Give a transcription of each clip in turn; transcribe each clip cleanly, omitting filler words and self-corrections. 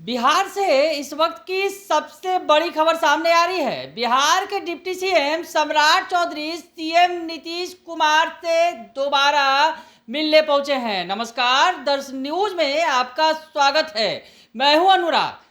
बिहार से इस वक्त की सबसे बड़ी खबर सामने आ रही है। बिहार के डिप्टी सीएम सम्राट चौधरी सीएम नीतीश कुमार से दोबारा मिलने पहुंचे हैं। नमस्कार, दर्श न्यूज में आपका स्वागत है। मैं हूं अनुराग।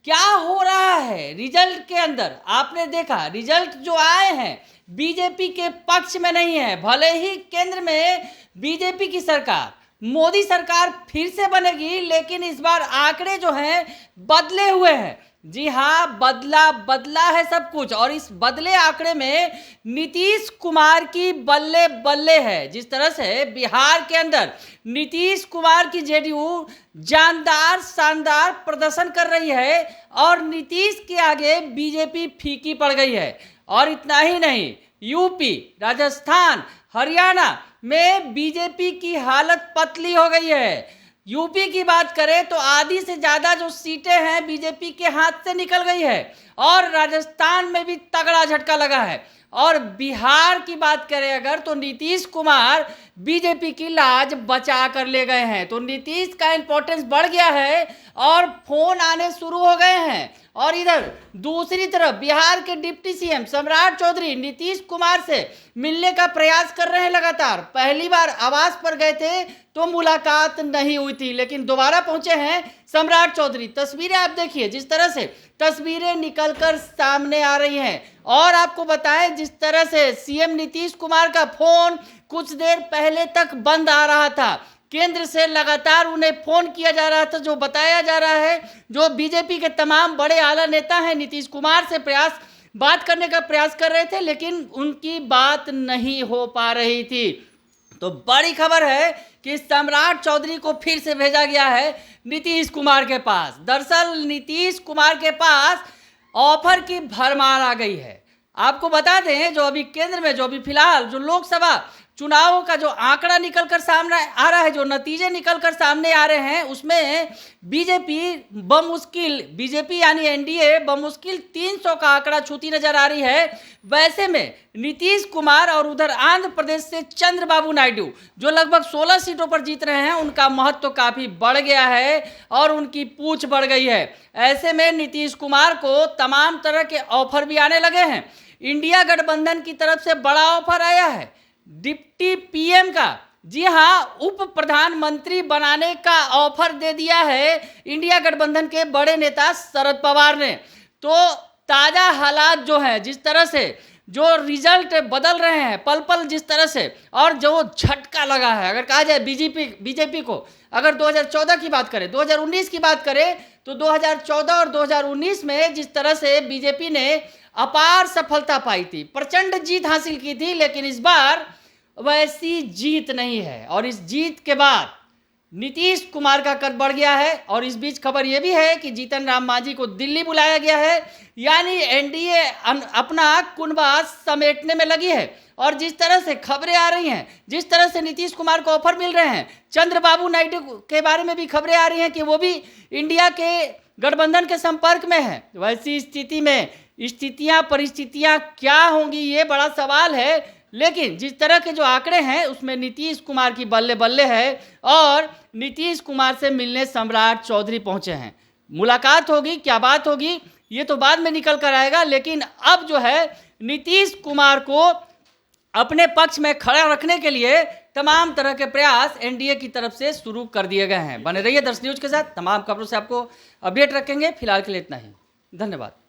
क्या हो रहा है रिजल्ट के अंदर? आपने देखा रिजल्ट जो आए हैं बीजेपी के पक्ष में नहीं है। भले ही केंद्र में बीजेपी की सरकार, मोदी सरकार फिर से बनेगी, लेकिन इस बार आंकड़े जो हैं बदले हुए हैं। जी हाँ, बदला है सब कुछ। और इस बदले आंकड़े में नीतीश कुमार की बल्ले बल्ले है। जिस तरह से बिहार के अंदर नीतीश कुमार की जेडीयू जानदार शानदार प्रदर्शन कर रही है और नीतीश के आगे बीजेपी फीकी पड़ गई है। और इतना ही नहीं, यूपी, राजस्थान, हरियाणा में बीजेपी की हालत पतली हो गई है। यूपी की बात करें तो आधी से ज्यादा जो सीटें हैं बीजेपी के हाथ से निकल गई है और राजस्थान में भी तगड़ा झटका लगा है। और बिहार की बात करें अगर, तो नीतीश कुमार बीजेपी की लाज बचा कर ले गए हैं। तो नीतीश का इंपॉर्टेंस बढ़ गया है और फोन आने शुरू हो गए हैं। और इधर दूसरी तरफ बिहार के डिप्टी सीएम सम्राट चौधरी नीतीश कुमार से मिलने का प्रयास कर रहे हैं लगातार। पहली बार आवास पर गए थे तो मुलाकात नहीं हुई थी, लेकिन दोबारा पहुंचे हैं सम्राट चौधरी। तस्वीरें आप देखिए, जिस तरह से तस्वीरें निकलकर सामने आ रही हैं। और आपको बताएं, जिस तरह से सीएम नीतीश कुमार का फोन कुछ देर पहले तक बंद आ रहा था, केंद्र से लगातार उन्हें फोन किया जा रहा था। जो बताया जा रहा है, जो बीजेपी के तमाम बड़े आला नेता हैं नीतीश कुमार से बात करने का प्रयास कर रहे थे, लेकिन उनकी बात नहीं हो पा रही थी। तो बड़ी खबर है कि सम्राट चौधरी को फिर से भेजा गया है नीतीश कुमार के पास। दरअसल नीतीश कुमार के पास ऑफर की भरमार आ गई है। आपको बता दें, जो अभी केंद्र में, जो अभी फिलहाल जो लोकसभा चुनावों का जो आंकड़ा निकलकर सामने आ रहा है, जो नतीजे निकलकर सामने आ रहे हैं, उसमें बीजेपी यानी एनडीए बमुश्किल 300 का आंकड़ा छूती नजर आ रही है। वैसे में नीतीश कुमार और उधर आंध्र प्रदेश से चंद्रबाबू नायडू जो लगभग 16 सीटों पर जीत रहे हैं, उनका महत्व तो काफी बढ़ गया है और उनकी पूछ बढ़ गई है। ऐसे में नीतीश कुमार को तमाम तरह के ऑफर भी आने लगे हैं। इंडिया गठबंधन की तरफ से बड़ा ऑफर आया है डिप्टी पीएम का। जी हां, उप प्रधानमंत्री बनाने का ऑफर दे दिया है इंडिया गठबंधन के बड़े नेता शरद पवार ने। तो ताजा हालात जो हैं, जिस तरह से जो रिजल्ट बदल रहे हैं पल पल, जिस तरह से, और जो झटका लगा है, अगर कहा जाए बीजेपी को, अगर 2014 की बात करें, 2019 की बात करें, तो 2014 और 2019 में जिस तरह से बीजेपी ने अपार सफलता पाई थी, प्रचंड जीत हासिल की थी, लेकिन इस बार वैसी जीत नहीं है। और इस जीत के बाद नीतीश कुमार का कद बढ़ गया है। और इस बीच खबर यह भी है कि जीतन राम मांझी को दिल्ली बुलाया गया है, यानी एनडीए अपना कुनबा समेटने में लगी है। और जिस तरह से खबरें आ रही हैं, जिस तरह से नीतीश कुमार को ऑफर मिल रहे हैं, चंद्रबाबू नायडू के बारे में भी खबरें आ रही हैं कि वो भी इंडिया के गठबंधन के संपर्क में है। वैसी स्थिति में परिस्थितियां क्या होंगी, ये बड़ा सवाल है। लेकिन जिस तरह के जो आंकड़े हैं, उसमें नीतीश कुमार की बल्ले बल्ले है और नीतीश कुमार से मिलने सम्राट चौधरी पहुंचे हैं। मुलाकात होगी, क्या बात होगी, ये तो बाद में निकल कर आएगा। लेकिन अब जो है नीतीश कुमार को अपने पक्ष में खड़ा रखने के लिए तमाम तरह के प्रयास एनडीए की तरफ से शुरू कर दिए गए हैं। बने रहिए दर्श न्यूज के साथ, तमाम खबरों से आपको अपडेट रखेंगे। फिलहाल के लिए इतना ही, धन्यवाद।